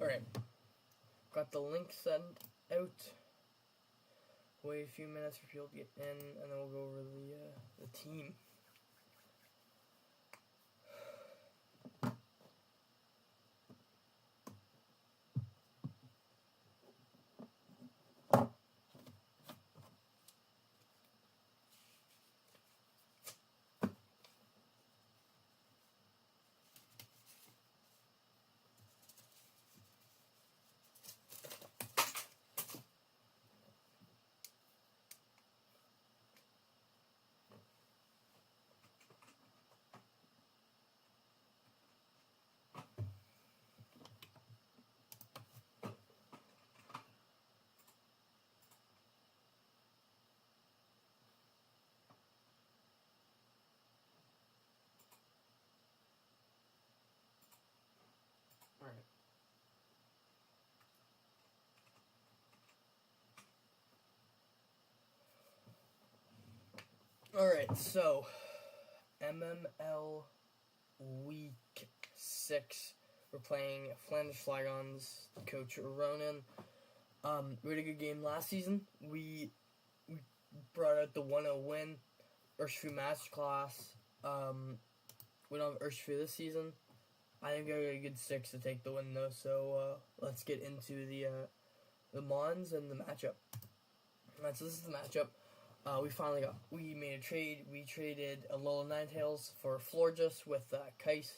Alright, got the link sent out. Wait a few minutes for people to get in, and then we'll go over the team. Alright, so MML Week 6. We're playing Flanders Flagons, Coach Ronan. We had a good game last season. We brought out the 1-0 win. Urshifu Masterclass. We don't have Urshifu this season. I think I got a good 6 to take the win though, so let's get into the Mons and the matchup. Alright, so this is the matchup. We made a trade. We traded a Alola Ninetales for Florges with Kais.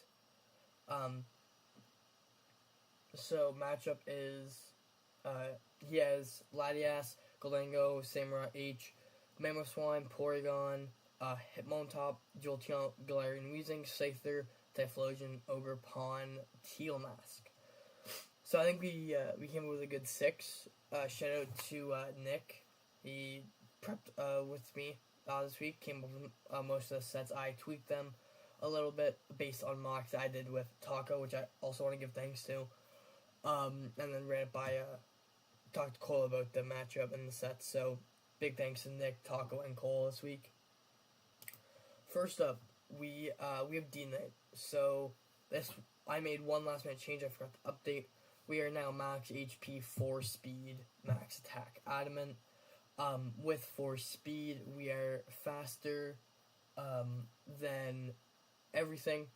So matchup is he has Latias, Golango, Samurai H, Mamoswine, Porygon, Hitmontop, Jolteon, Galarian Weezing, Scyther, Typhlosion, Ogre, Pawn, Teal Mask. So I think we came up with a good 6. Shout out to Nick. He prepped with me this week. Came up with most of the sets. I tweaked them a little bit based on mocks I did with Taco, which I also want to give thanks to. And then ran it by talked to Cole about the matchup and the sets. So big thanks to Nick, Taco, and Cole this week. First up, we have D-Knight. So I made one last minute change. I forgot to update. We are now max HP, 4 speed, max attack, adamant. With 4 speed, we are faster than everything,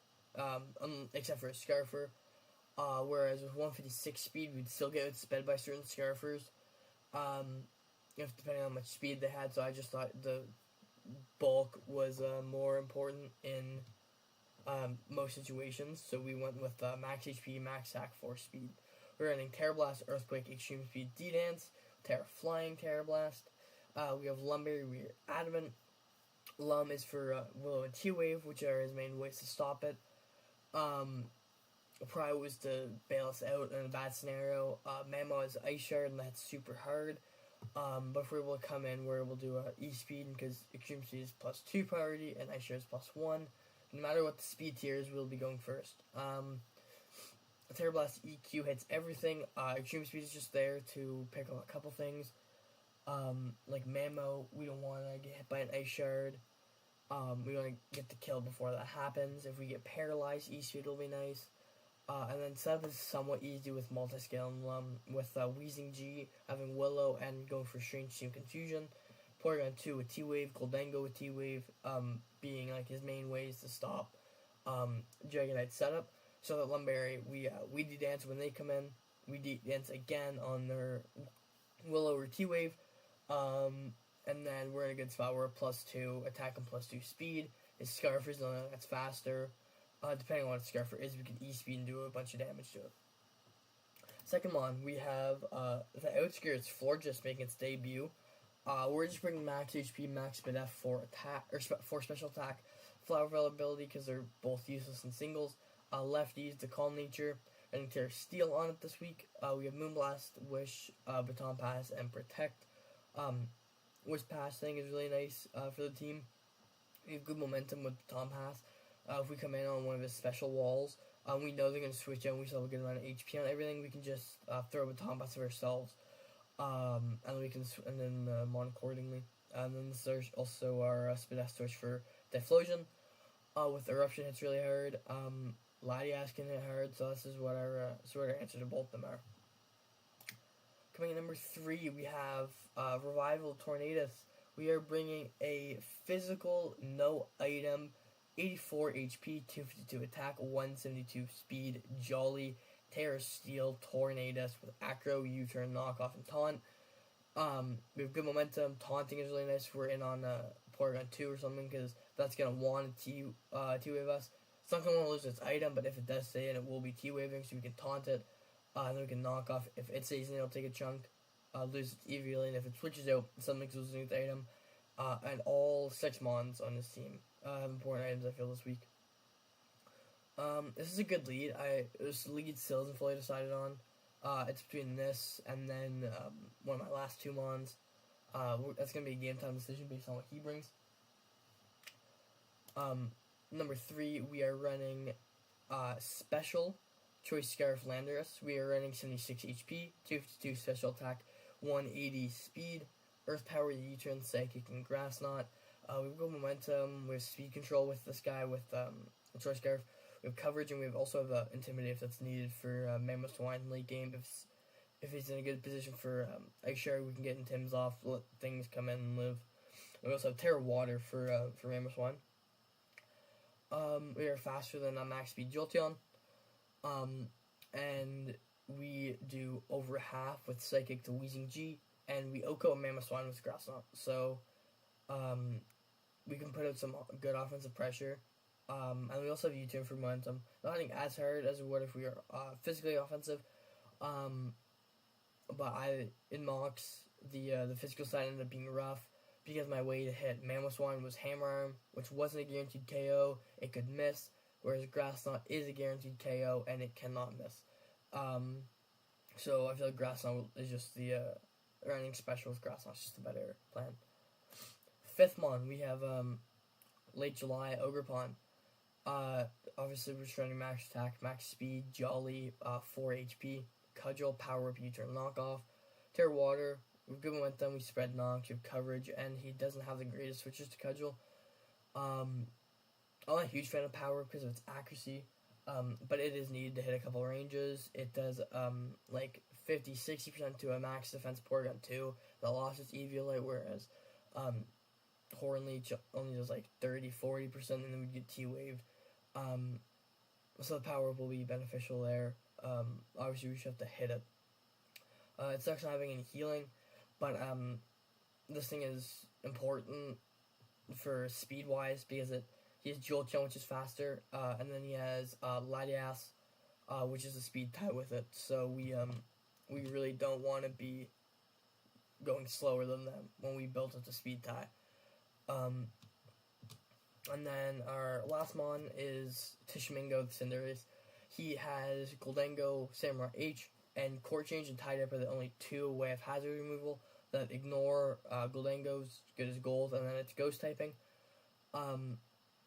except for a Scarfer. Whereas with 156 speed, we'd still get outsped by certain Scarfers, depending on how much speed they had. So I just thought the bulk was more important in most situations. So we went with max HP, max attack, 4 speed. We're running Terra Blast, Earthquake, Extreme Speed, D-Dance, Terra Flying, Terra Blast. We have Lumberry, we're Adamant. Lum is for Willow and T-Wave, which are his main ways to stop it. Probably was to bail us out in a bad scenario. Mamo is Ice Shard, and that's super hard. But if we're able to come in, we're able to do E-Speed, because Extreme Speed is +2 priority, and Ice Shard is +1. No matter what the speed tier is, we'll be going first. Terra Blast EQ hits everything. Extreme Speed is just there to pick up a couple things. Like Mamo, we don't want to get hit by an Ice Shard. We want to get the kill before that happens. If we get paralyzed, E-Speed will be nice. And then setup is somewhat easy with multi-scale and Lum, with Weezing G having Willow and going for Strange Team Confusion. Porygon 2 with T-Wave, Goldango with T-Wave, being like his main ways to stop Dragonite setup. So that Lumberry, we D-Dance when they come in. We D-Dance again on their Willow or T-Wave. And then we're in a good spot. We're a +2 attack and +2 speed. His Scarfer is the only one that's faster. Depending on what his Scarfer is, we can E-Speed and do a bunch of damage to it. Second one, we have the Outskirts Florges making its debut. We're just bringing max HP, max mid F for attack, or for special attack, flower availability, because they're both useless in singles. Lefties, the Calm Nature, and Terra Steel on it this week. We have Moonblast, Wish, Baton Pass, and Protect. Wish Pass thing is really nice for the team. We have good momentum with Baton Pass. If we come in on one of his special walls, we know they're going to switch out. We still have a good amount of HP on everything. We can just throw a Baton Pass of ourselves, and we can and then mon accordingly. And then there's also our Spinef switch for Typhlosion. With Eruption, hits really hard. Latias can hit hard, so this is what our answer to both of them are. Coming in number 3, we have Revival Tornadus. We are bringing a physical, no item, 84 HP, 252 attack, 172 speed, Jolly, Terra Steel, Tornadus with Acro, U-turn, knockoff, and taunt. We have good momentum. Taunting is really nice if we're in on Porygon 2 or something, because that's going to want to T-Wave us. It's not going to want to lose its item, but if it does stay in, it will be T-Waving, so we can taunt it. And then we can knock off. If it stays in, it'll take a chunk, lose its EV, and if it switches out, something's losing its item. And all 6 Mons on this team have important items, I feel, this week. This is a good lead. This lead still isn't fully decided on. It's between this and then one of my last 2 Mons. That's going to be a game time decision based on what he brings. Number 3, we are running Special Choice Scarf Landorus. We are running 76 HP, 252 special attack, 180 speed, Earth Power, U-turn, Psychic, and Grass Knot. We've got momentum, we have speed control with this guy with Choice Scarf. We have coverage, and we also have Intimidate if that's needed for Mammoth to wind late game. If he's in a good position for Ice Shard, we can get Intims off, let things come in and live. We also have Terra Water for Mammoth Wine. We are faster than max speed Jolteon. And we do over half with Psychic to Weezing G, and we OHKO Mammoth Swine with Grass Knot. So, we can put out some good offensive pressure. And we also have U-turn for momentum. Not hitting as hard as we would if we are physically offensive. But in Mox, the physical side ended up being rough because my way to hit Mammoth Swine was Hammer Arm, which wasn't a guaranteed KO. It could miss. Whereas Grass Knot is a guaranteed KO, and it cannot miss. So I feel like Grass Knot is just the running special with Grass Knot is just a better plan. 5th Mon, we have Late July, Ogerpon. Obviously we're just running max attack, max speed, Jolly, 4 HP, Cudgel, Power Up, U-turn, knockoff, Terra Water. We've good momentum, we spread knocks, we have coverage, and he doesn't have the greatest switches to Cudgel. I'm not a huge fan of Power because of its accuracy, but it is needed to hit a couple ranges. It does like 50-60% to a max defense Porygon 2 that lost its Eviolite, whereas Hornleech only does like 30-40%, and then we get T-Waved. So the Power will be beneficial there. Obviously we should have to hit it. It's not having any healing, but this thing is important for speed-wise because he has Jolteon, which is faster, and then he has Latias, which is a speed tie with it. So we really don't want to be going slower than them when we built it to speed tie. And then our last Mon is Tishimingo the Cinderace. He has Goldengo, Samurai H, and Court Change and Tie Dip are the only 2 way of hazard removal that ignore Goldengo's good as gold, and then it's ghost typing.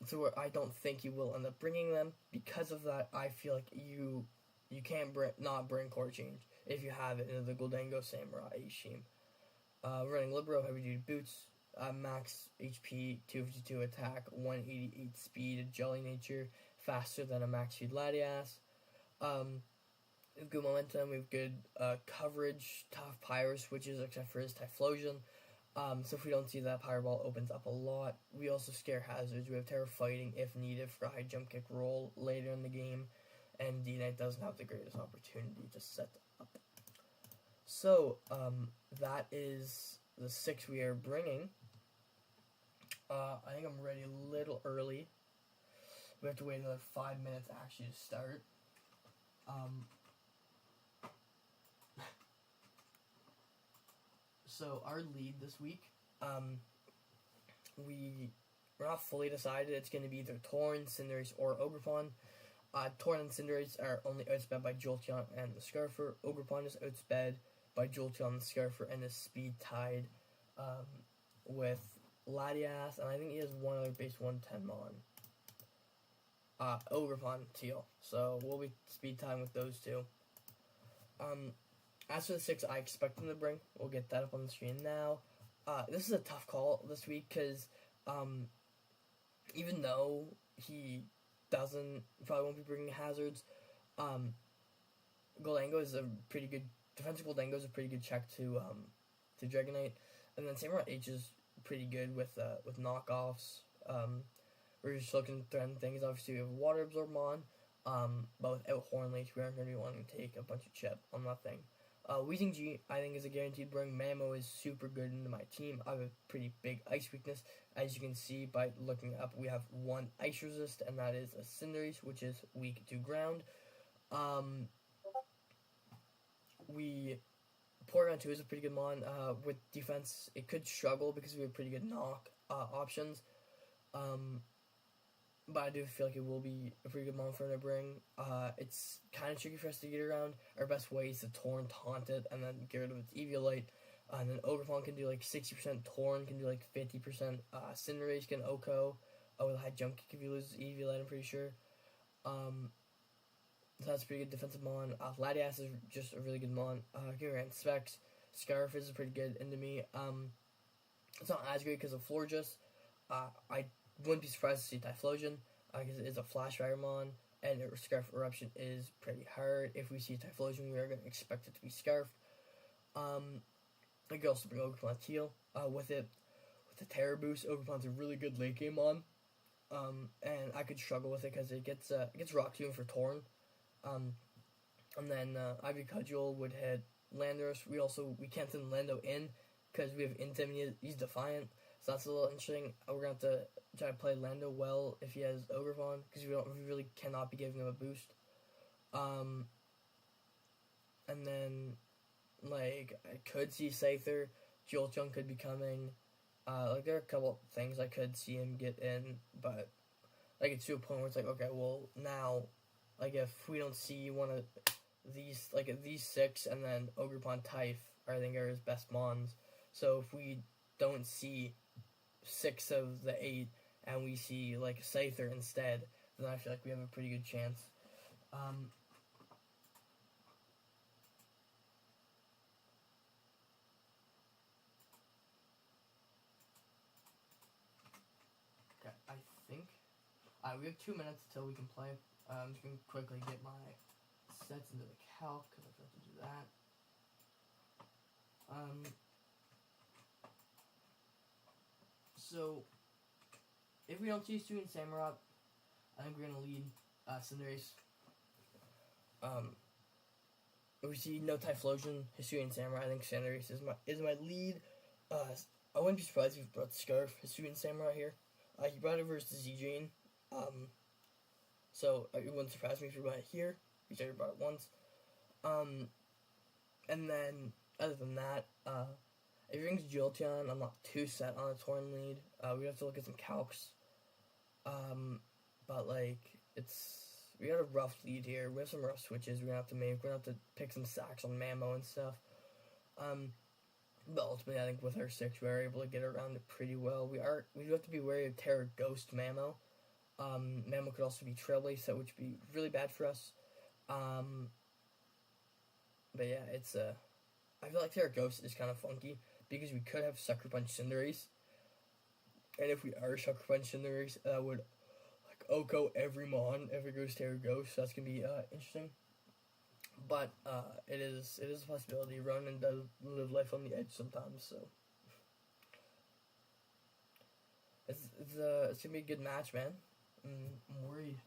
So I don't think you will end up bringing them. Because of that, I feel like you can't not bring Court Change if you have it in the Goldengo Samurai H team. Running Libero, Heavy Duty Boots, max HP, 252 attack, 188 speed, Jelly Nature, faster than a max speed Latias. We have good momentum, we have good coverage, tough Pyro switches except for his Typhlosion. So if we don't see that, Power Ball opens up a lot. We also scare hazards. We have Terra Fighting if needed for a high jump kick roll later in the game. And D-Knight doesn't have the greatest opportunity to set up. So, that is the 6 we are bringing. I think I'm ready a little early. We have to wait another 5 minutes actually to start. So our lead this week, we're not fully decided. It's going to be either Torn, Cinderace, or Ogerpon. Torn and Cinderace are only outsped by Jolteon and the Scarfer. Ogerpon is outsped by Jolteon, the Scarfer, and is speed tied with Latias, and I think he has one other base 110 Mon. Ogerpon, Teal. So we'll be speed tied with those 2. As for the 6 I expect him to bring, we'll get that up on the screen now. This is a tough call this week because even though he probably won't be bringing hazards. Um, Golango is a pretty good defensive. Goldango is a pretty good check to Dragonite, and then Samurai H is pretty good with knockoffs. We're just looking to threaten things. Obviously, we have Water Absorb Mon, but without Horn Leech, we aren't going to be wanting to take a bunch of chip on that thing. Weezing G, I think, is a guaranteed bring. Mamo is super good into my team. I have a pretty big ice weakness. As you can see by looking up, we have one ice resist, and that is a Cinderace, which is weak to ground. We Porygon 2 is a pretty good mon. With defense, it could struggle because we have pretty good knock options. But I do feel like it will be a pretty good mon for him to bring. It's kind of tricky for us to get around. Our best way is to Torn, Taunt it, and then get rid of its Eviolite. And then Ogerpon can do like 60%, Torn can do like 50%, Cinderace can OHKO with a high jump kick if you lose Eviolite, I'm pretty sure. So that's a pretty good defensive mon. Latias is just a really good mon. Gigant Specs. Scarf is pretty good into me. It's not as great because of Florges. I wouldn't be surprised to see Typhlosion because it is a Flash Fire mon, and Scarf Eruption is pretty hard. If we see Typhlosion, we are going to expect it to be Scarfed. I could also bring Ogerpon Teal with it. With the Terror Boost, Ogerpon's a really good late game mon. And I could struggle with it because it gets Rock Tomb for Torn. And then Ivy Cudgel would hit Landorus. We can't send Lando in because we have Intim. He's Defiant, so that's a little interesting. We're gonna have to try to play Lando well if he has Ogerpon because we really cannot be giving him a boost. And then like I could see Scyther. Jolteon could be coming. Like there are a couple things I could see him get in, but like it's to a point where it's like, okay, well now, like if we don't see one of these, like these 6 and then Ogerpon Typh, I think are his best mons. So if we don't see 6 of the 8 and we see like Scyther instead, then I feel like we have a pretty good chance. Okay, I think we have 2 minutes till we can play. I'm just gonna quickly get my sets into the calc because I forgot to do that. So if we don't see Hisuian Samurott, I think we're gonna lead Cinderace. If we see no Typhlosion, Hisuian Samurott, I think Cinderace is my lead. I wouldn't be surprised if he brought Scarf, Hisuian Samurott here. He brought it versus Z-Jane. So it wouldn't surprise me if he brought it here. He's already brought it once. And then other than that, if he brings Jolteon, I'm not too set on a Torn lead. We have to look at some calcs. But like we got a rough lead here. We have some rough switches we're gonna have to make. We're gonna have to pick some sacks on Mamo and stuff. But ultimately, I think with our 6, we are able to get around it pretty well. We do have to be wary of Terra Ghost Mamo. Mamo could also be Trailblazer, which would be really bad for us. But yeah, I feel like Terra Ghost is kind of funky because we could have Sucker Punch Cinderace, and if we are Sucker Punch Cinderace, that would like OHKO every mon if it goes Terra Ghost. So that's gonna be interesting. But it is a possibility. Ronan does live life on the edge sometimes, so it's gonna be a good match, man. I'm worried.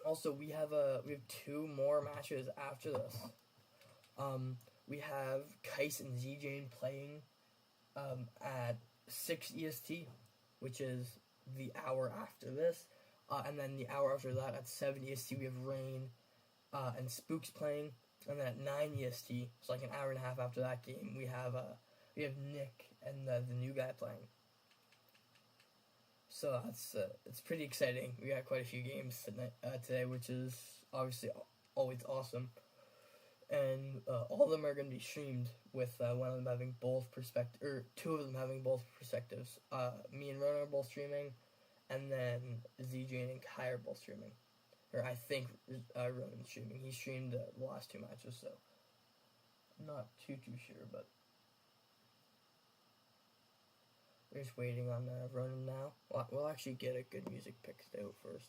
Also, we have 2 more matches after this. We have Kais and Z-Jane playing at 6 EST, which is the hour after this. And then the hour after that at 7 EST, we have Rain and Spooks playing. And then at 9 EST, so like an hour and a half after that game, we have Nick and the new guy playing. So it's pretty exciting. We got quite a few games today, which is obviously always awesome. and all of them are going to be streamed with one of them having both perspective, or two of them having both perspectives. Me and Ron are both streaming, and then ZJ and Kai are both streaming. Or I think Ronan's streaming. He streamed the last two matches, so I'm not too sure, but we're just waiting on Ronan now. We'll actually get a good music picked out first.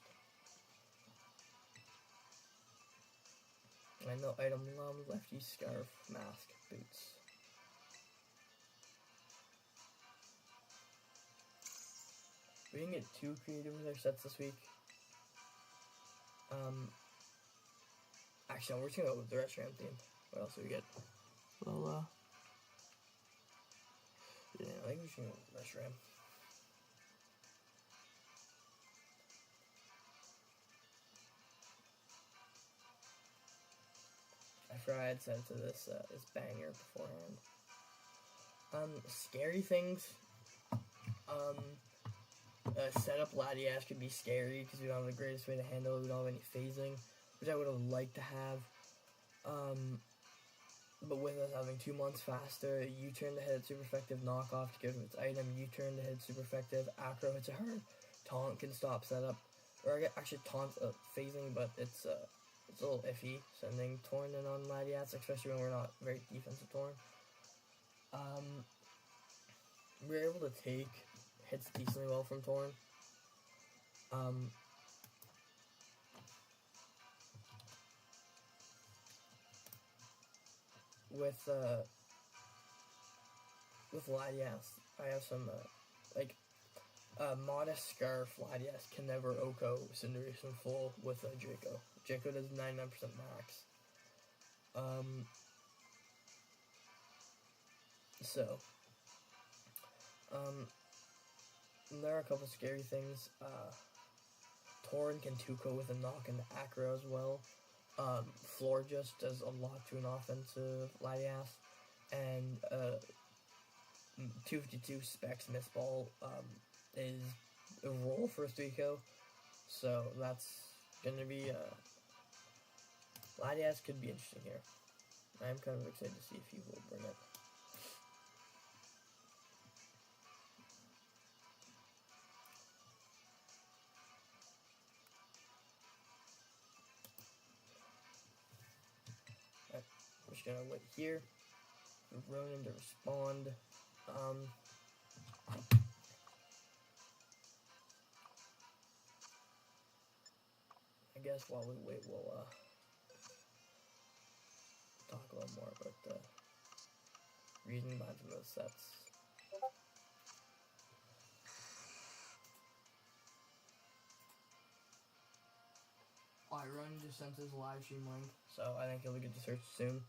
I know item lum, lefty, scarf, mask, boots. We didn't get too creative with our sets this week. Actually, no, we're just gonna go with the restaurant theme. What else do we get? Well, yeah, I think we're just gonna go with the restaurant. I forgot I had said to this banger beforehand. Scary things. Setup Latias could be scary because we don't have the greatest way to handle it. We don't have any phasing, which I would have liked to have. But with us having 2 months faster, U-turn to hit super effective, knockoff to give its item, U-turn to hit super effective, acro hits a herd, taunt can stop setup, or actually taunt phasing, but it's a little iffy sending Torn in on Latias, especially when we're not very defensive Torn. We're able to take hits decently well from Torn. With Latias, I have some modest scarf. Latias can never Oko Cinderation full with Draco. Draco does 99% max. There are a couple scary things. Torn can 2-ko with a knock and acro as well. Floor just does a lot to an offensive Latias. And 252 specs Mistball is a roll for a 3-ko. So that's gonna be Latias could be interesting here. I'm kind of excited to see if he will bring it. I'm just gonna wait here for Ronan to respond. I guess while we wait, we'll talk a little more about the reasoning behind some of those sets. Alright, Ronan just sent his live stream link, so I think he'll get to search soon.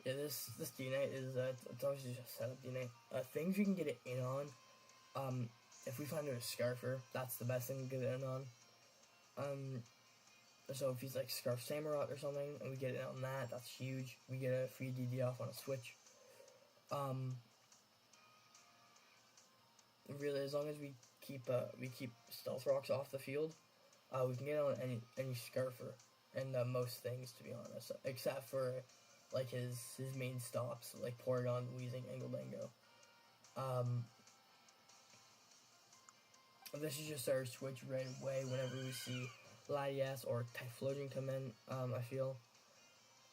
Yeah, this D-Night is, it's obviously just setup D-Night. Things you can get it in on, if we find a Scarfer, that's the best thing to get it in on. So if he's like Scarf Samurott or something, and we get it on that, that's huge. We get a free DD off on a switch. Really, as long as we keep Stealth Rocks off the field, we can get on any Scarfer and most things, to be honest, except for like his main stops, like Porygon, Weezing, and Gholdengo. This is just our switch right away whenever we see Latias or Typhlosion come in. I feel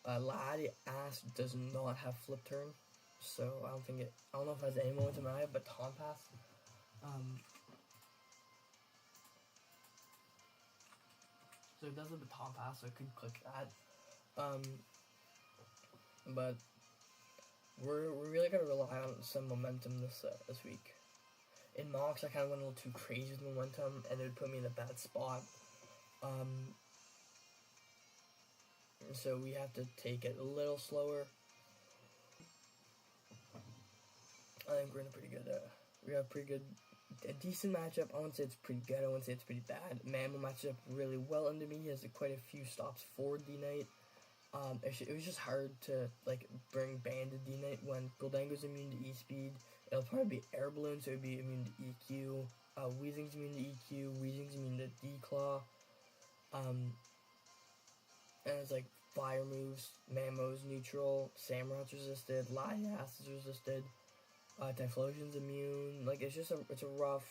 Latias does not have flip turn, so I don't know if it has any momentum in it, but Taunt Pass. So it does have a Taunt Pass, so I could click that. But we're really gonna rely on some momentum this week. In Mox, I kind of went a little too crazy with momentum, and it would put me in a bad spot. So we have to take it a little slower. I think we're in a pretty good, we have a decent matchup. I wouldn't say it's pretty good, I wouldn't say it's pretty bad. Mammal matches up really well under me. He has quite a few stops for D-Night. It was just hard to bring Banded D-Night when Gholdengo's immune to E-Speed. It'll probably be Air Balloon, so it'd be immune to EQ. Weezing's immune to EQ. Weezing's immune to D-Claw. and it's like fire moves, Mammo's neutral, Samurot's resisted, Latias is resisted, Typhlosion's immune. Like it'd be a rough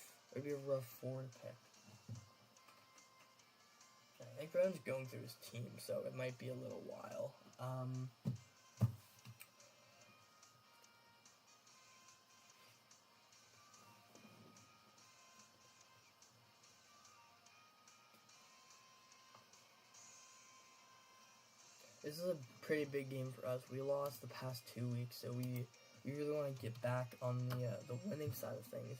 4 to pick. I think Brown's going through his team, so it might be a little while. This is a pretty big game for us. We lost the past 2 weeks, so we really want to get back on the winning side of things.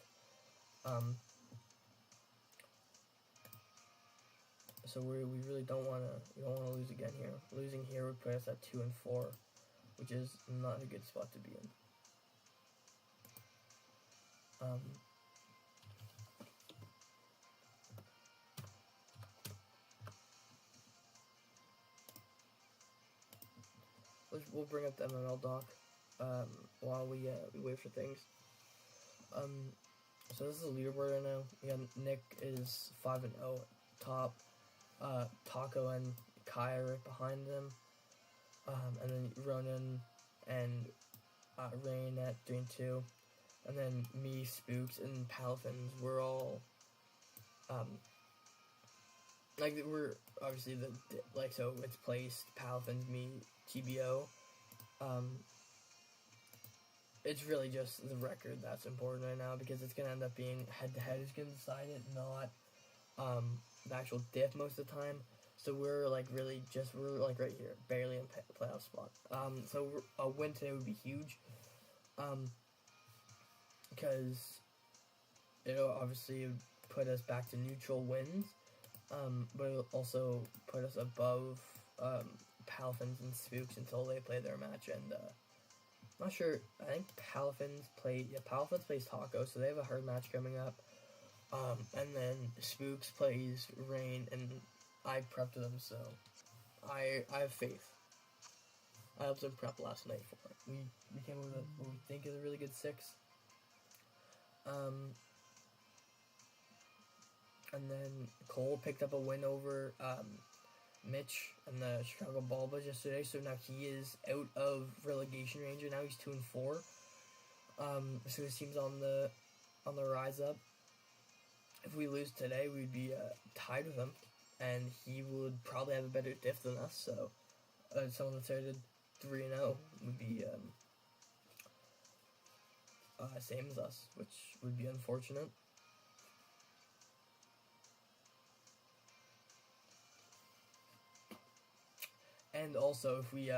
So we really don't want to lose again here. Losing here would put us at 2-4, which is not a good spot to be in. We'll bring up the MML doc while we wait for things. So this is the leaderboard right now. Yeah, Nick is 5-0 top. Taco and Kai are right behind them. And then Ronan and Rain at 3-2. And then me, Spooks, and Palafins, we're all we're obviously so it's placed Palafins, me, TBO. It's really just the record that's important right now, because it's gonna end up being head-to-head is gonna decide it, not the actual diff most of the time. So we're right here, barely in playoff spot. So a win today would be huge, because it'll obviously put us back to neutral wins, but it'll also put us above Palafins and Spooks until they play their match. And I'm not sure. I think Palafins plays Taco, so they have a hard match coming up. And then Spooks plays Rain, and I prepped them, so I have faith. I helped them prep last night for it. We came with what we think is a really good 6. And then Cole picked up a win over Mitch and the Chicago Bulbas yesterday, so now he is out of relegation range, and now he's 2-4. So his team's on the rise up. If we lose today, we'd be tied with him, and he would probably have a better diff than us. So someone that started 3-0 would be same as us, which would be unfortunate. And also, if we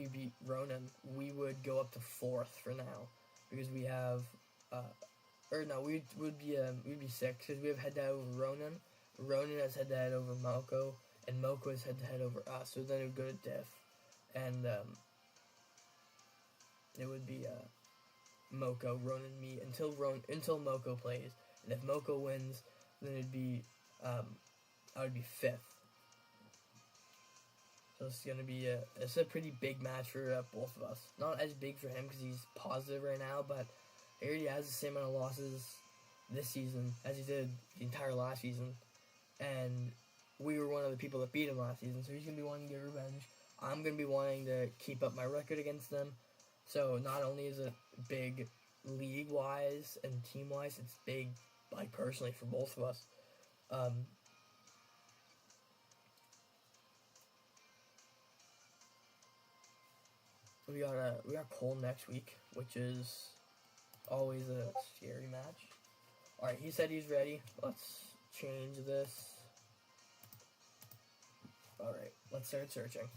beat Ronan, we would go up to 4th for now, because we have we'd be 6th, because we have head-to-head over Ronan. Ronan has head-to-head over Moko, and Moko has head-to-head over us. So then it would go to diff, and it would be Moko, Ronan, me until Moko plays. And if Moko wins, then it'd be I would be 5th. So it's a pretty big match for both of us. Not as big for him because he's positive right now, but he already has the same amount of losses this season as he did the entire last season. And we were one of the people that beat him last season, so he's going to be wanting to get revenge. I'm going to be wanting to keep up my record against them. So not only is it big league-wise and team-wise, it's big, personally, for both of us. We got Cole next week, which is always a scary match. Alright, he said he's ready. Let's change this. Alright, let's start searching.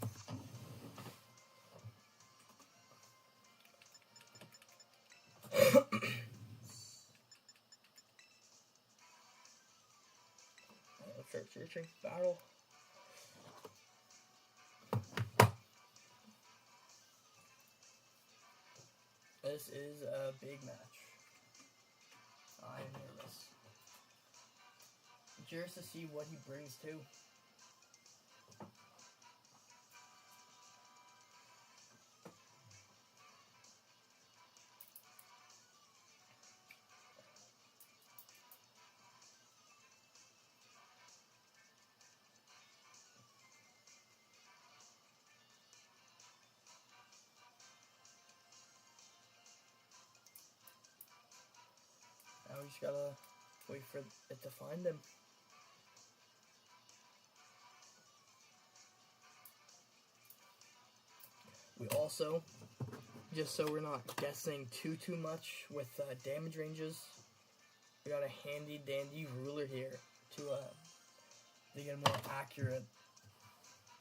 Let's start searching. Battle. This is a big match. I'm nervous. I'm curious to see what he brings too. just gotta wait for it to find him. We also, just so we're not guessing too much with damage ranges, we got a handy dandy ruler here to get a more accurate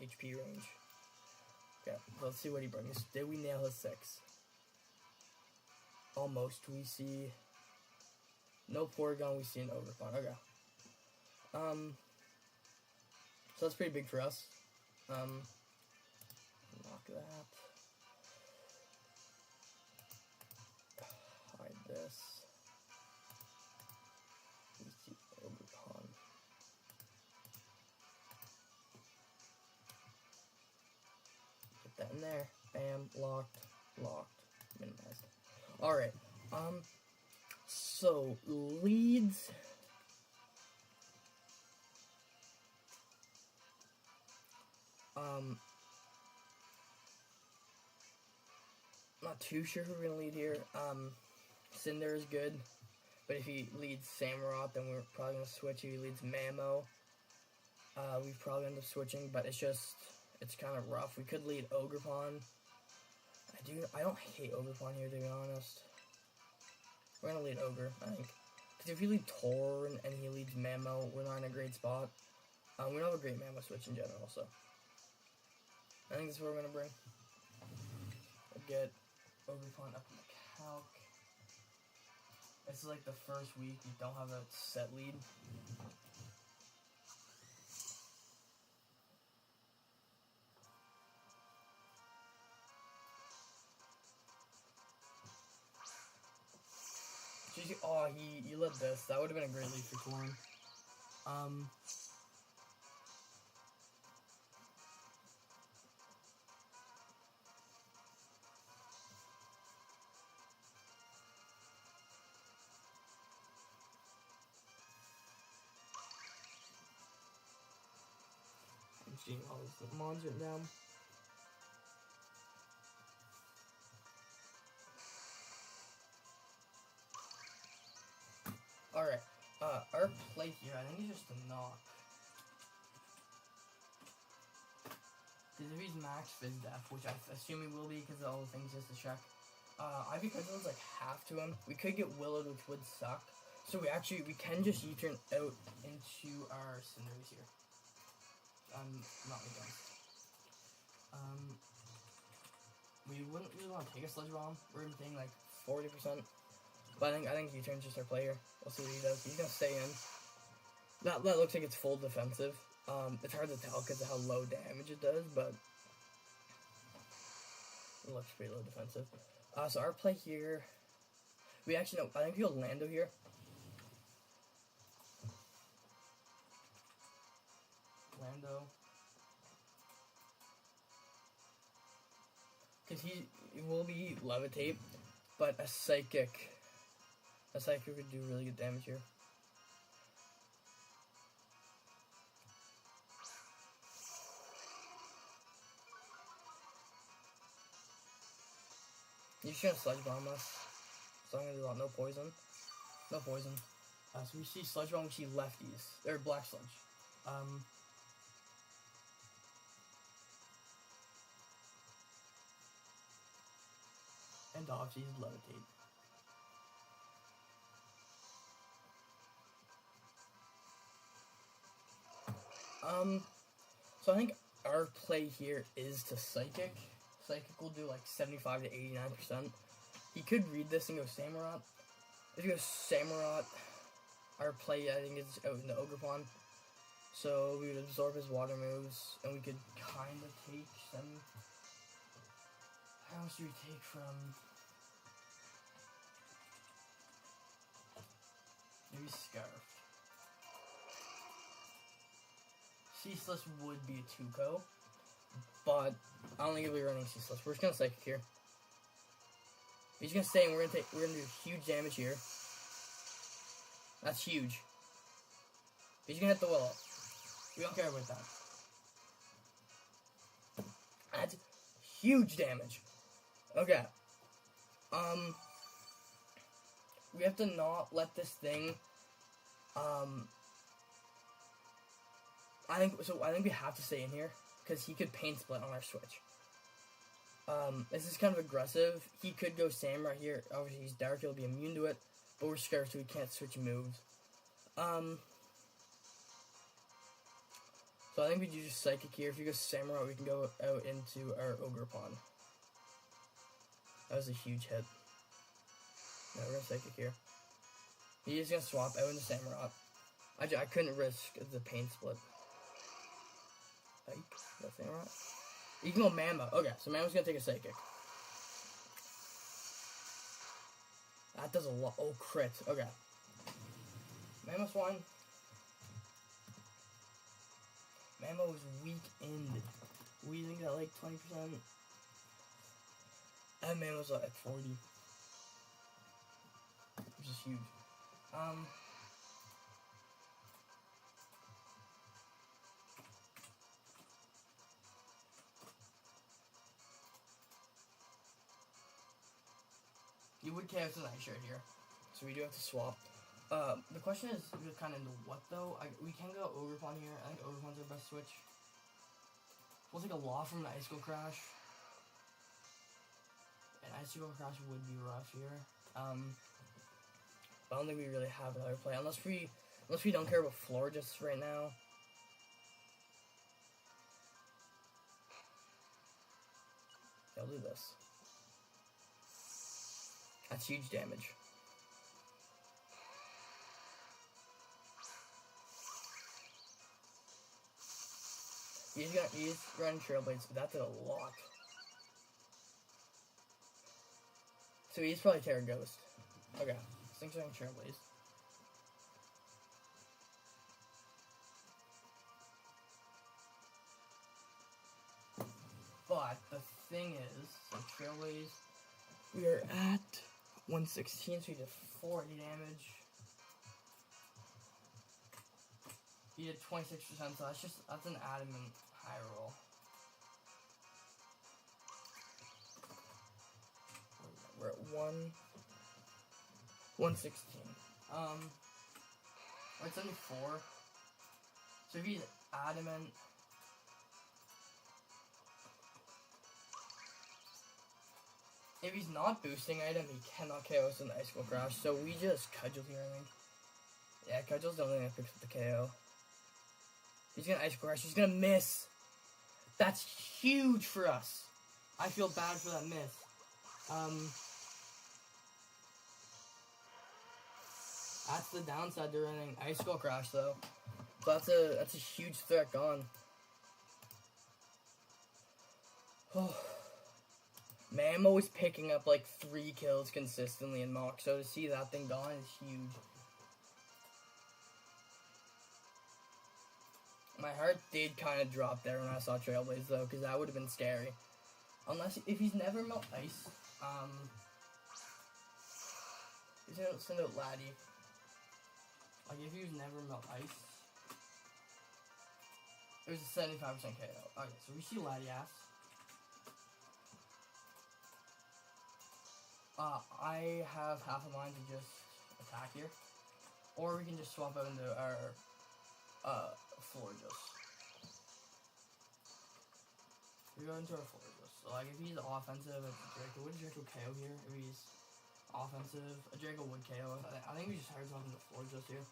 HP range. Okay, let's see what he brings. Did we nail his 6? Almost. We see no Porygon, we see an Ogerpon. Okay. So that's pretty big for us. Knock that. Hide this. We see Ogerpon. Put that in there. Bam. Locked. Minimized. Alright. So leads. Not too sure who we're gonna lead here. Cinder is good, but if he leads Samurott, then we're probably gonna switch. If he leads Mamo, we probably end up switching. But it's kind of rough. We could lead Ogerpon. I don't hate Ogerpon here, to be honest. We're gonna lead Ogre, I think, because if you lead Torn and he leads Mamo, we're not in a great spot. We don't have a great Mamo switch in general, so I think that's what we're gonna bring. We'll get Ogerpon up in the calc. This is like the first week we don't have a set lead. Oh, he lit this. That would have been a great lead for Torn. I'm seeing all the mons right now. Alright, our play here, I think, is just a knock. Because if he's max Fizz Def, which I assume he will be because of all the things just to check, Ivy Cousin's like half to him. We could get Willowed, which would suck. So we can just U-turn out into our Cinderace here. Not against. We wouldn't really want to take a Sludge Bomb. We're thinking like 40%. But I think U-turn's just our player. We'll see what he does. He's gonna stay in. That looks like it's full defensive. It's hard to tell because of how low damage it does, but it looks pretty low defensive. So our play here, we actually know. I think we'll Lando here. Lando, because he will be Levitate, but a Psychic would do really good damage here. You're just gonna Sludge Bomb us. So I'm gonna do a lot. No poison. No poison. So we see Sludge Bomb, we see lefties. Or Black Sludge. And obviously he's Levitate. So I think our play here is to Psychic. Psychic will do like 75 to 89%. He could read this and go Samurott. If he goes Samurott, our play I think is out in the Ogerpon. So we would absorb his water moves, and we could kind of take some. How much do we take from? Maybe Scarf. Ceaseless would be a 2-co, but I don't think he'll be running Ceaseless. We're just gonna Psychic here. He's gonna stay, and we're gonna do huge damage here. That's huge. He's gonna hit the Willow. We don't care about that. That's huge damage. Okay. we have to not let this thing, I think we have to stay in here, because he could paint split on our switch. This is kind of aggressive. He could go Sam right here. Obviously he's dark, he'll be immune to it, but we're scared so we can't switch moves. So I think we do just Psychic here. If you go Samurai, we can go out into our Ogre Pawn. That was a huge hit. No, we're gonna Psychic here. He is gonna swap out into Samurai. I couldn't risk the paint split. That's Samurai. You can go Mama. Okay, so Mama's gonna take a Psychic. That does a lot. Oh, crit. Okay. Mama Swine. Mama was weak-ended. Weezing got like 20%. And Mama's at 40. Which is huge. You would chaos an ice shard here. So we do have to swap. The question is, we're kind of into what though? We can go Ogre Pawn here. I think Ogre Pawn's our best switch. We'll take a Law from the Icicle Crash. And Icicle Crash would be rough here. But I don't think we really have another play. Unless we don't care about Florges right now. I'll do this. That's huge damage. He's running Trailblades, but that did a lot. So he's probably Terra Ghost. Okay, Stink's running Trailblades. But the thing is, like Trailblades, we are at 116, so he did 40 damage. He did 26%, so that's an adamant high roll. We're at 116. We're at 74. So if he's adamant, if he's not boosting item, he cannot KO us in the Icicle Crash. So we just Cudgel here, I think. Yeah, Cudgel's the only thing that picks up the KO. He's gonna Icicle Crash. He's gonna miss. That's huge for us. I feel bad for that miss. That's the downside to running Icicle Crash, though. So that's a huge threat gone. Oh. Mamo is picking up like 3 kills consistently in Mock, so to see that thing gone is huge. My heart did kind of drop there when I saw Trailblaze, though, because that would have been scary. If he's never Melt Ice, he's gonna send out Laddie. Like, if he was never Melt Ice, it was a 75% KO. Okay, so we see Laddie ass. I have half a mind to just attack here. Or we can just swap out into our, Florges. We go into our Florges. So, like, if he's offensive, it's a Draco. Would Draco KO here? If he's offensive, a Draco would KO. I think we just hired something to Florges here.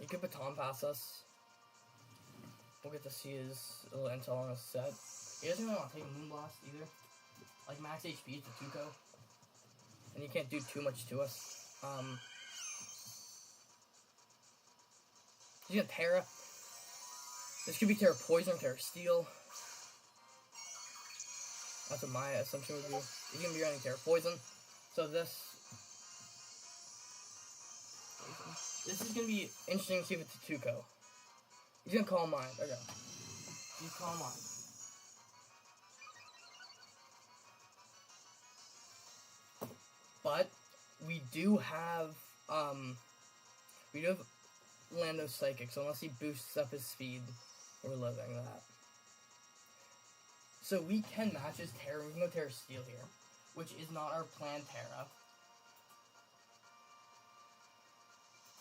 He could baton pass us. We'll get to see his little intel on his set. He doesn't really want to take a Moonblast either. Like, max HP is the Tuco. And he can't do too much to us. He's gonna Terra. This could be Terra Poison, Terra Steel. That's what my assumption would be. He's gonna be running Terra Poison. So this is gonna be interesting to see if it's a Tuco. He's gonna Calm Mind. Okay. He's Calm Mind. But we do have Lando's Psychic, so unless he boosts up his speed, we're living that. So we can match his Terra. We can go Terra Steel here. which is not our planned Terra.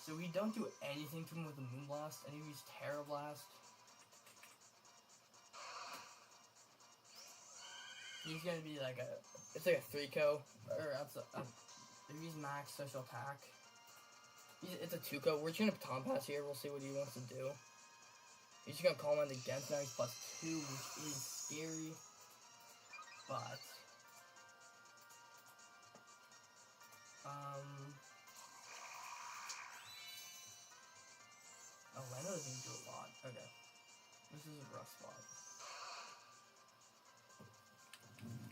So we don't do anything to him with the Moonblast, and he uses Terra Blast. He's gonna be like it's like a 3-co, or that's if he's max special attack. It's a 2-co. We're just gonna Baton Pass here. We'll see what he wants to do. He's just gonna call him against now. He's +2, which is scary, but Lando doesn't do a lot. Okay, this is a rough spot.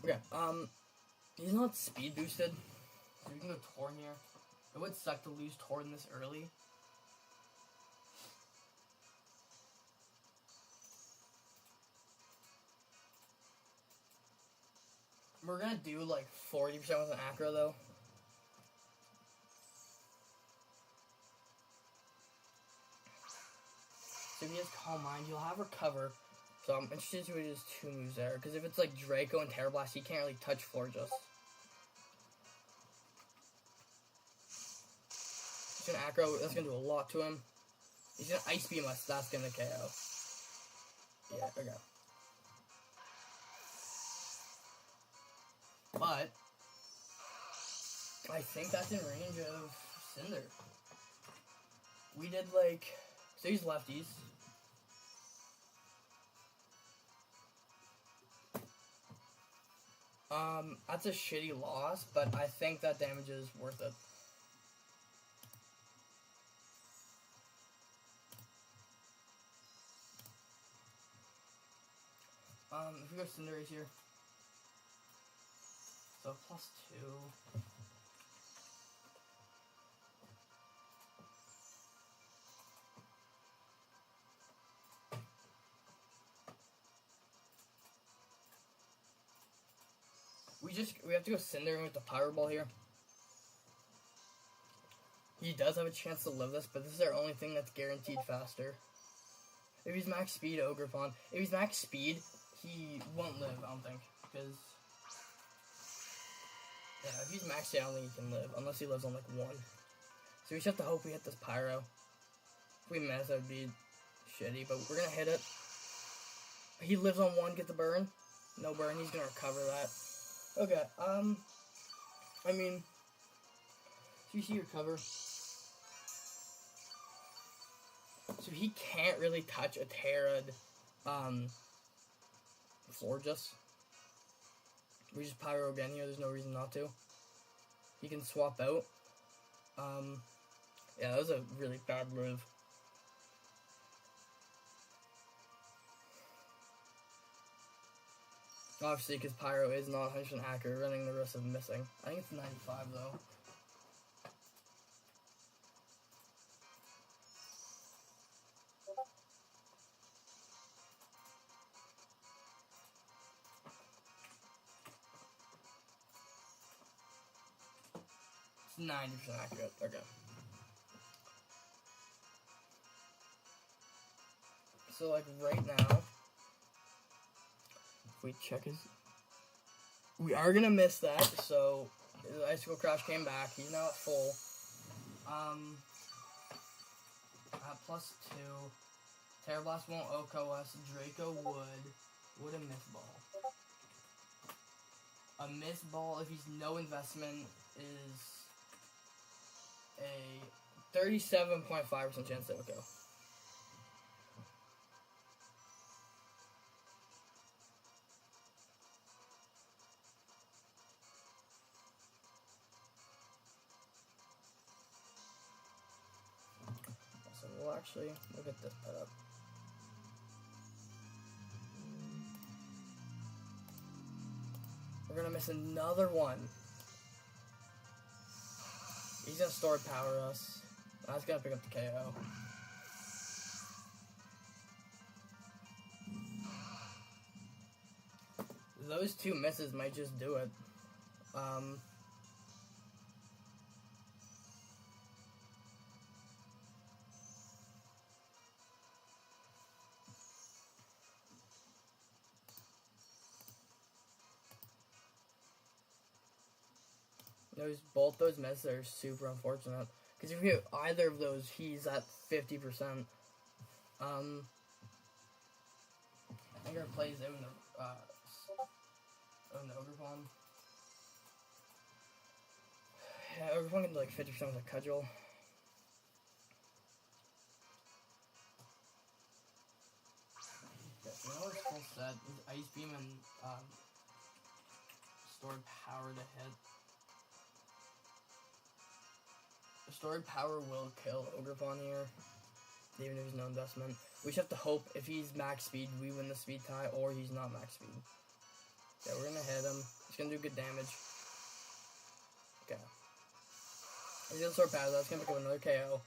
Okay, he's not speed boosted, so we can go Torn here. It would suck to lose Torn this early. We're gonna do like 40% with an Acro though. So if he has Calm Mind, you'll have Recover. So I'm interested to see what his 2 moves there. Because if it's like Draco and Terra Blast, he can't really touch Floor Just. He's gonna Acro, that's gonna do a lot to him. He's gonna Ice Beam us, that's gonna KO. Yeah, okay. But I think that's in range of Cinder. We did like, so he's lefties. That's a shitty loss, but I think that damage is worth it. If we go Cinderace here, so +2. We have to go Cinder with the Power Ball here. He does have a chance to live this, but this is our only thing that's guaranteed faster. If he's max speed, Ogerpon. If he's max speed, he won't live, I don't think. Because, yeah, if he's maxed out, I don't think he can live. Unless he lives on, like, 1. So we just have to hope we hit this Pyro. If we miss, that would be shitty, but we're going to hit it. He lives on 1, get the burn. No burn, he's going to recover that. Okay, I mean, so you see your cover. So he can't really touch a Terrad, Floor Just. We just Pyro again here, there's no reason not to. He can swap out. Yeah, that was a really bad move. Obviously, because Pyro is not 100% accurate, running the risk of missing. I think it's 95, though. It's 90% accurate. Okay. So, like, right now, if we check his... We are going to miss that, so the Icicle Crash came back. He's now at full. At +2. Terra Blast won't OHKO us. Draco would. Would a Myth Ball. A Myth Ball, if he's no investment, is a 37.5% chance to OHKO. Actually, we'll get this put up. We're gonna miss another one. He's gonna Stored Power us. That's gonna pick up the KO. Those 2 misses might just do it. both those misses are super unfortunate. Because if we hit either of those, he's at 50%. I think our plays out in the Ogre Pawn. Yeah, Ogre Pawn can do like 50% with a cudgel. Yeah, so now it's full set with Ice Beam and stored power to hit. The stored power will kill Ogre Pawn here, even if there's no investment. We just have to hope if he's max speed, we win the speed tie, or he's not max speed. Yeah, we're gonna hit him. He's gonna do good damage. Okay. He's gonna start power, that's gonna pick up another KO.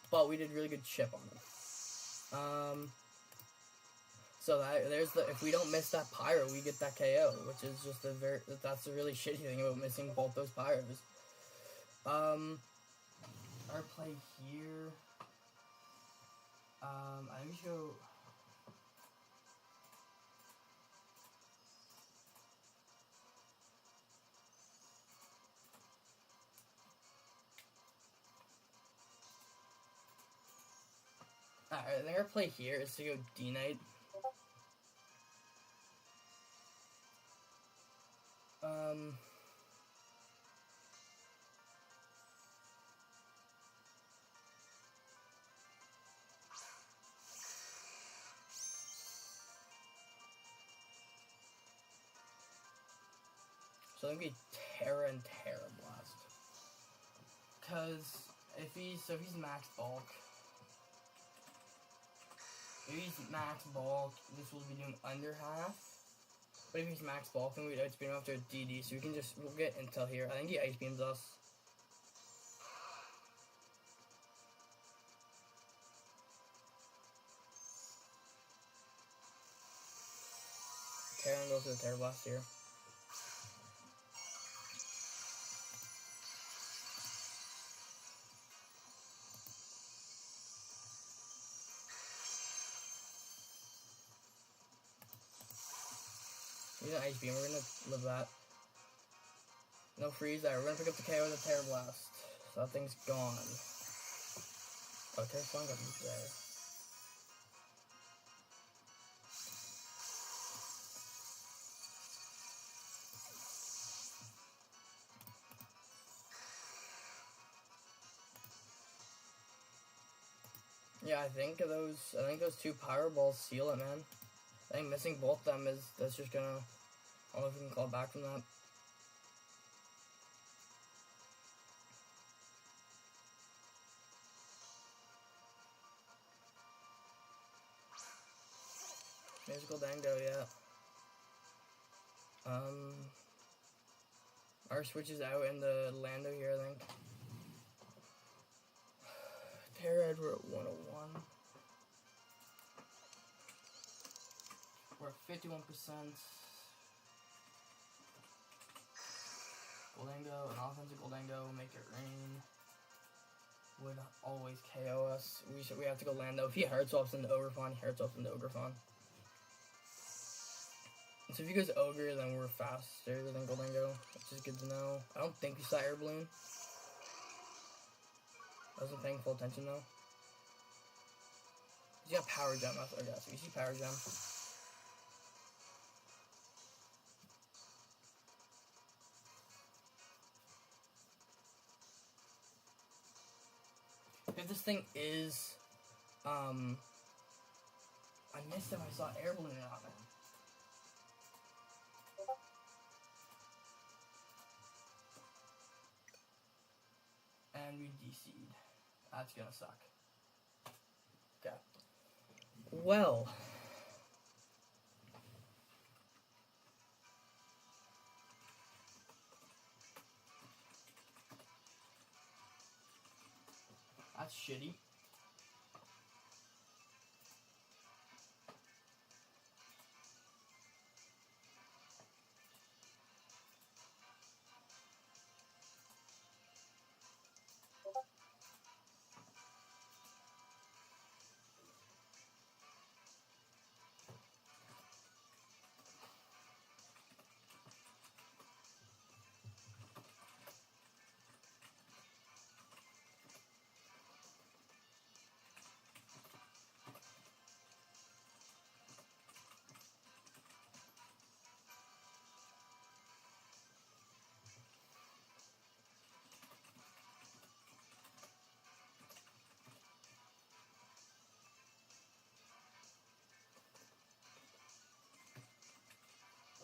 But we did really good chip on him. So there's the, if we don't miss that pyro, we get that KO, which is just that's a really shitty thing about missing both those pyros. Our play here, I think we should go. Alright, I think our play here is to go D-Knight. So I think we Terra and Terra Blast. Cause if he's max bulk. If he's max bulk, this will be doing under half. But if he's max bulk, then we'd outspeed him after a DD, so we'll get intel here. I think he ice beams us. Terra and go for the Terra Blast here. He's an ice beam, we're gonna live that. No freeze there, we're gonna pick up the KO with the Terra Blast. So that thing's gone. Oh, Terra Song got moved there. Yeah, I think those two power balls seal it, man. I think missing both of them that's just gonna, I don't know if we can call back from that. Musical Dango, yeah. Our switch is out in the Lando here, I think. Terra, we're at 101. We're at 51%. Goldango, an offensive Goldango, make it rain. Would always KO us. We have to go Lando. If he hard swaps into Ogre Fawn, he hard swaps into Ogre Fawn. So if he goes Ogre, then we're faster than Goldango, which is good to know. I don't think we saw Air Balloon. I wasn't paying full attention though. He's got Power Gem. That's what I got. So you see Power Gem. If this thing is, I missed if I saw Air Balloon or not, man. And we DC'd. That's gonna suck. Okay. Well. That's shitty.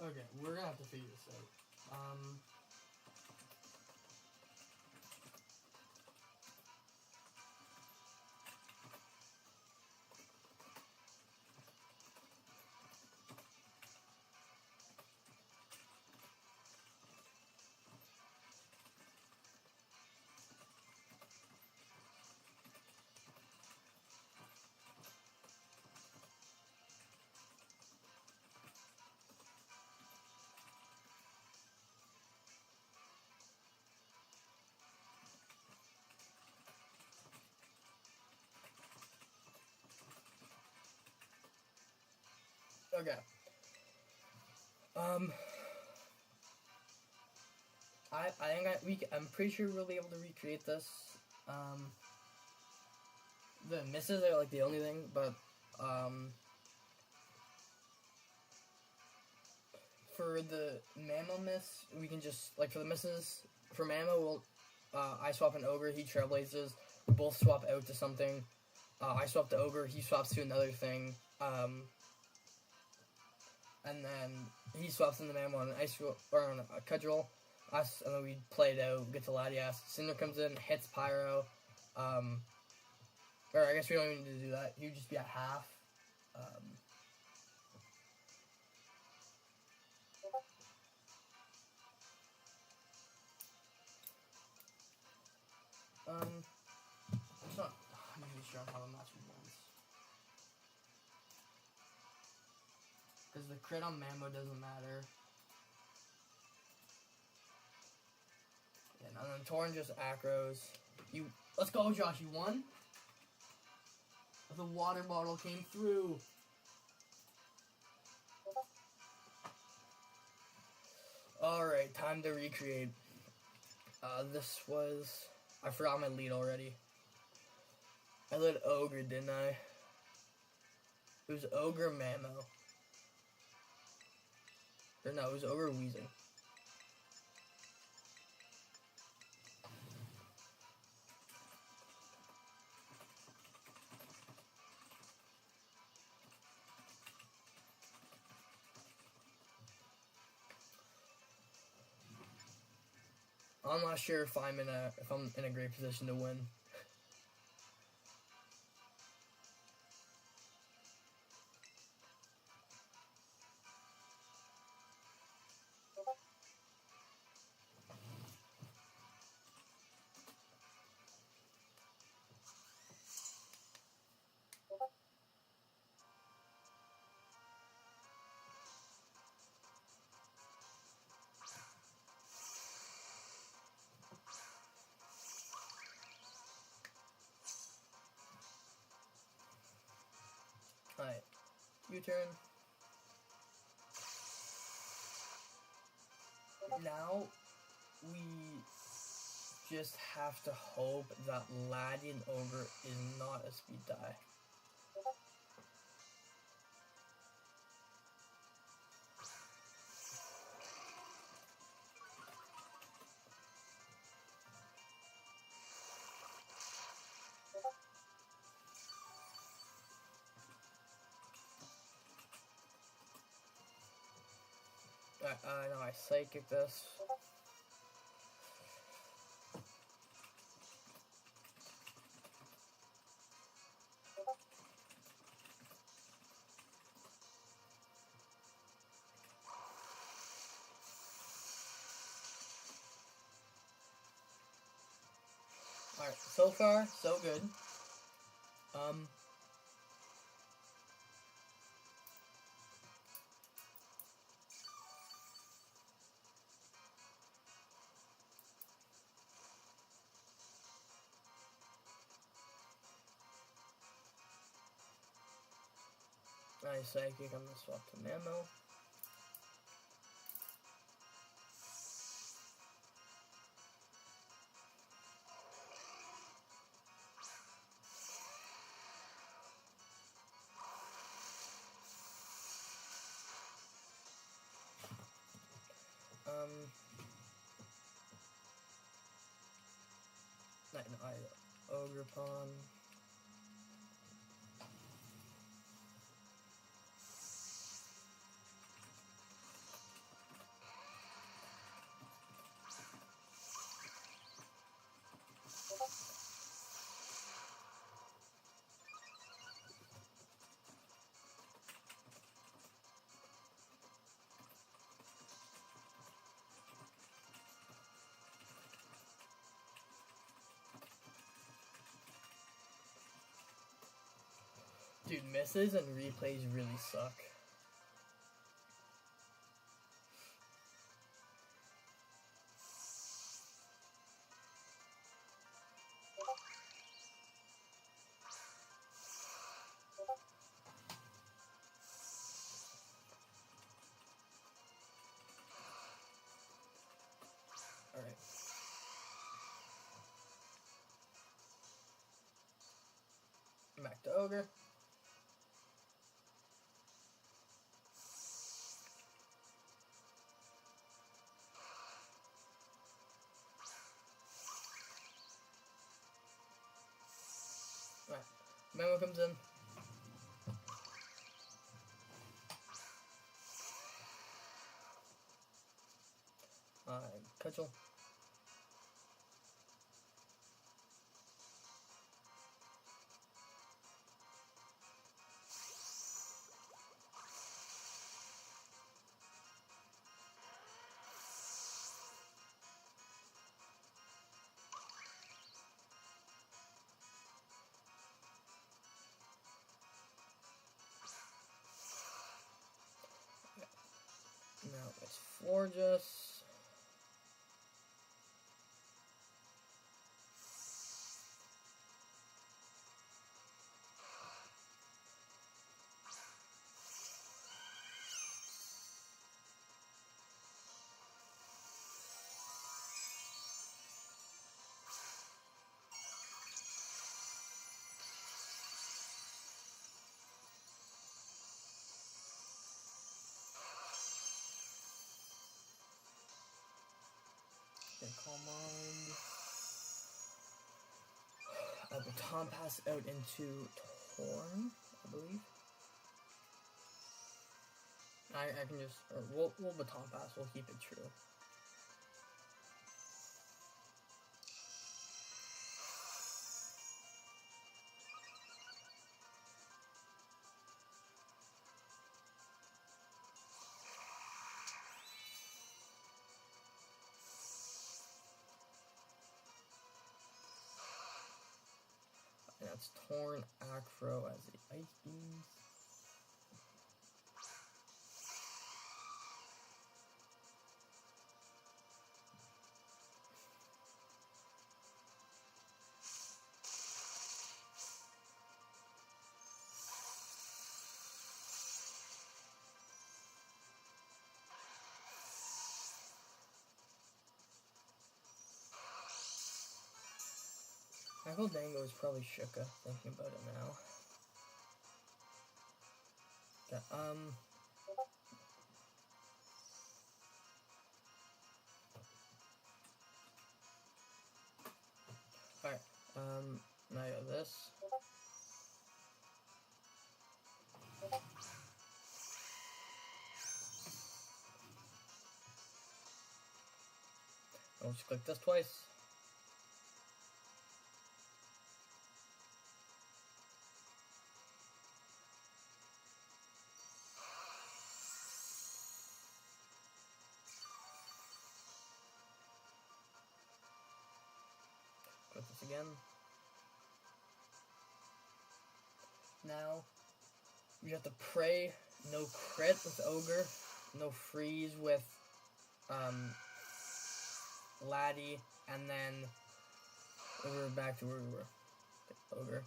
Okay, we're gonna have to figure this out. Okay. I think I'm pretty sure we'll be able to recreate this. The misses are like the only thing, but for the mammo miss, we can just like for the misses for mammo, we'll I swap an ogre, he trailblazes. We both swap out to something. I swap the ogre, he swaps to another thing. And then he swaps in the mammo on an ice or on a cudgel. Us, and then we play it out, get to Latias. Cinder comes in, hits Pyro. Or I guess we don't even need to do that. He would just be at half. I'm not 100% sure on how the match runs. Because the crit on Mammo doesn't matter. Yeah, and then Torn just acros. Let's go, Josh, you won? The water bottle came through. Alright, time to recreate. This was... I forgot my lead already. I led Ogre, didn't I? It was Ogre Mammo. Or no, it was Ogre Wheezing. I'm not sure if I'm in a great position to win. Alright, U-turn. Now, we just have to hope that Ladian Ogre is not a speed die. Alright, now I psychic this. Alright, so far, so good. Nice psychic, I'm gonna swap to Mammo. Ogre Pawn. Dude, misses and replays really suck. Alright. Back to Ogre. Alright. Memo comes in. Cudgel. Now it's Florges. Calm Mind. Baton Pass out into Torn, I believe. I can just, or we'll Baton Pass, we'll keep it true. And that's Torn Acro as the Ice Beams. Michael Dango is probably Shuka, thinking about it now. Yeah, alright, now I got this. I'll just click this twice. Click this again. Now, we have to pray, no crit with Ogre, no freeze with, Laddie, and then we're back to where we were. Ogre.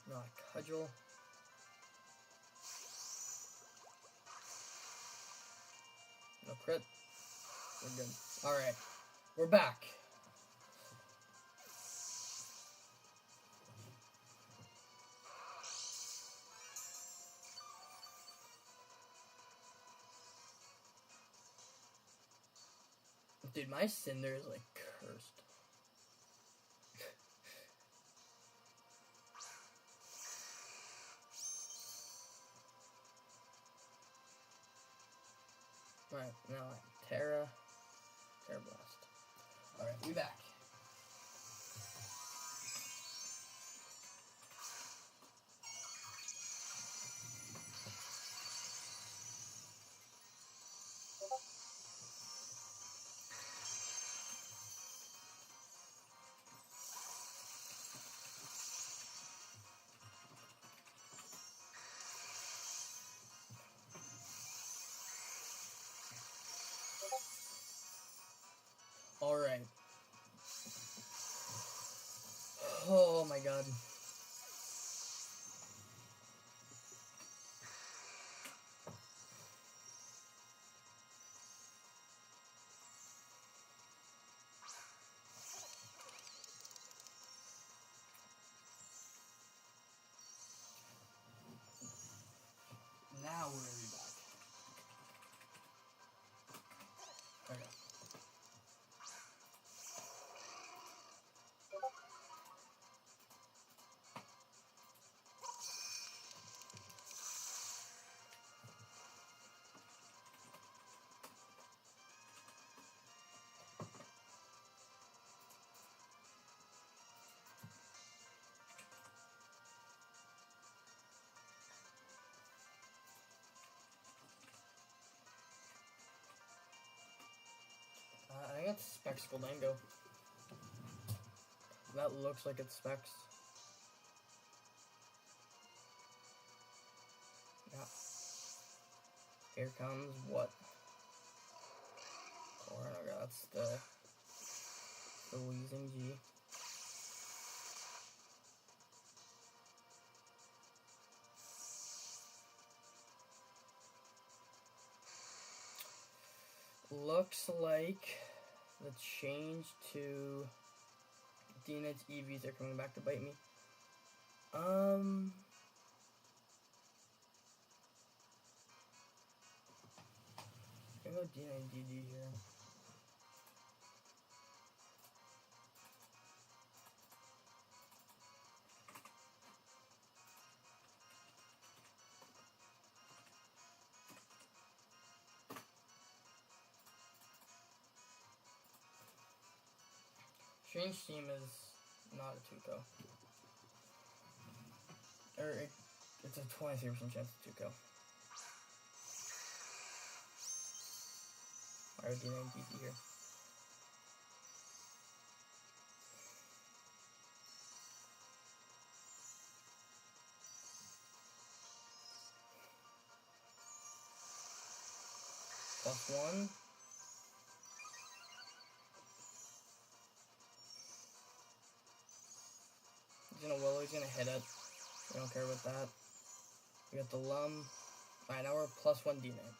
Now I Cudgel. No crit. We're good. Alright. We're back. Dude, my Cinder is like cursed. Alright, now Terra Blast. Alright, we back. Oh my god. Now we're gonna be back. Okay. I got Specs Golango. That looks like it's Specs. Yeah. Here comes what? Oh, that's the Wheezing G. Looks like the change to D-Net's EVs are coming back to bite me. I'm gonna go D-Net DD here. Strange Steam is not a Tuco. It's a 23% chance of Tuco. Alright, D-Net DD here. +1. He's gonna Willow, he's gonna hit it. We don't care about that. We got the Lum. Alright, now we're +1 D-Net.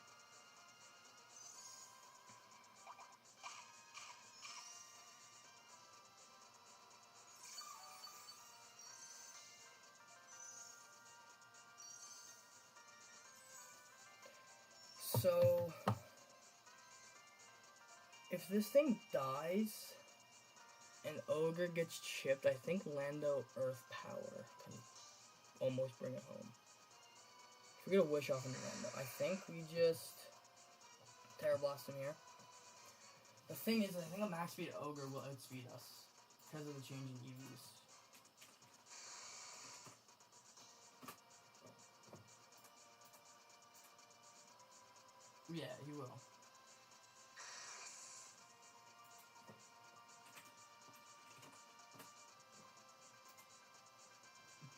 So, if this thing dies and Ogre gets chipped, I think Lando Earth Power can almost bring it home. If we get a Wish off into Lando, I think we just Terra Blast him here. The thing is, I think a max speed Ogre will outspeed us because of the change in EVs. Yeah, he will.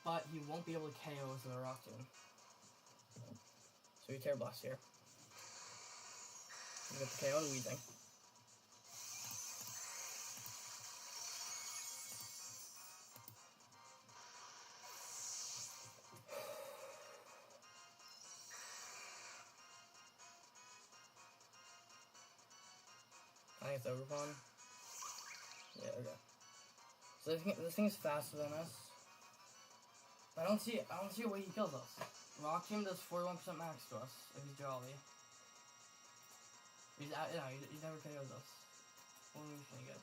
But he won't be able to KO us with a Rock Tomb. So we Terra Blast here. We get the KO and Weezing. I think it's Overpawn. Yeah, okay. So this thing is faster than us. I don't see a way he kills us. Rock Tomb does 41% max to us if he's Jolly. He never KOs us. What are we gonna get?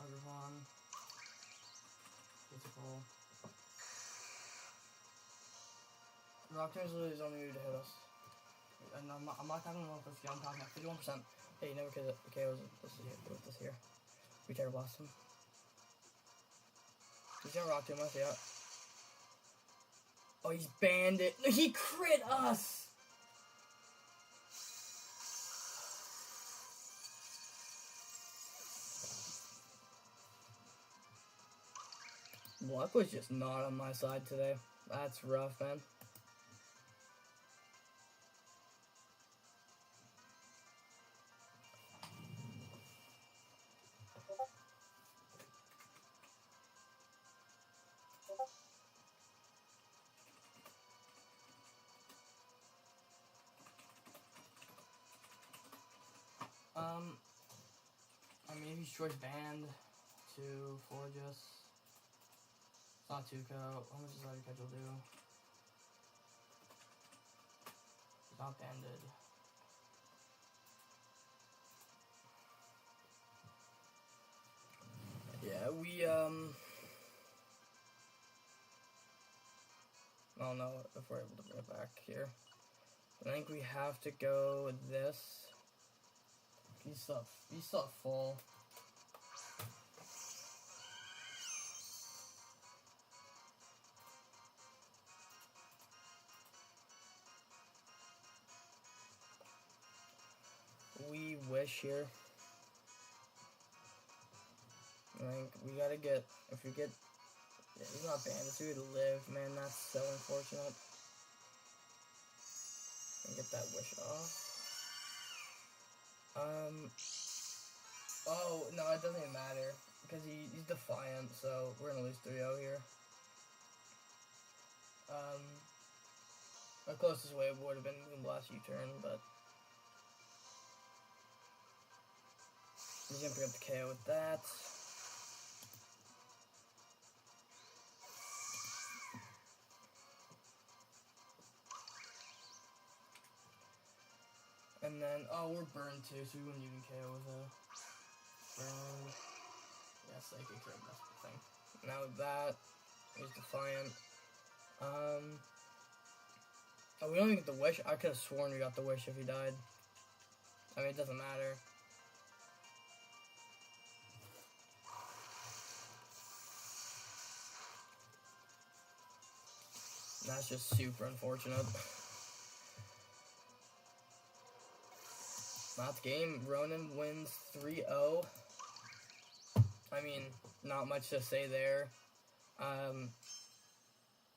Overpawn. Physical. Rock Tomb is literally his only way to hit us. And I'm not talking about this here, I'm talking about 51%. Hey, he never KOs with this here. We Terra Blast him. He's gonna Rock Tomb us, yeah. Oh, he's banned it. He crit us! Luck was just not on my side today. That's rough, man. Use choice band to Forgus. It's not Tuco. How much does Ivy Catch will do? It's not banded. Yeah, we, I don't know if we're able to bring it back here. I think we have to go with this. He's still full. We wish here. I think we gotta get, if we get, yeah, he's not banned, so we would live, man, that's so unfortunate. And get that wish off. Oh, no, it doesn't even matter, because he's defiant, so we're gonna lose 3-0 here. Our closest way would have been Moonblast U-turn, but he's gonna pick up the KO with that. And then, oh, we're burned too, so we wouldn't even KO with a burn. Yeah, Psychic Trade, that's the thing. Now with that, he's defiant. Oh, we don't even get the wish. I could have sworn we got the wish if he died. I mean, it doesn't matter. That's just super unfortunate. Last game, Ronan wins 3-0. I mean, not much to say there.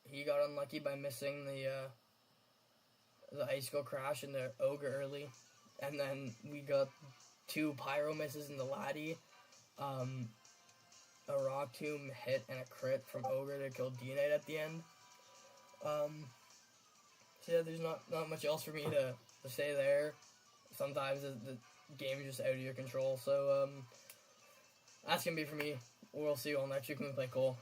He got unlucky by missing the Ice Skull Crash and the Ogre early. And then we got 2 Pyro misses in the Laddie. A Rock Tomb hit and a crit from Ogre to kill D-Knight at the end. So yeah, there's not much else for me to say there. Sometimes the game is just out of your control. So that's going to be for me. We'll see you all next week when we play Cole.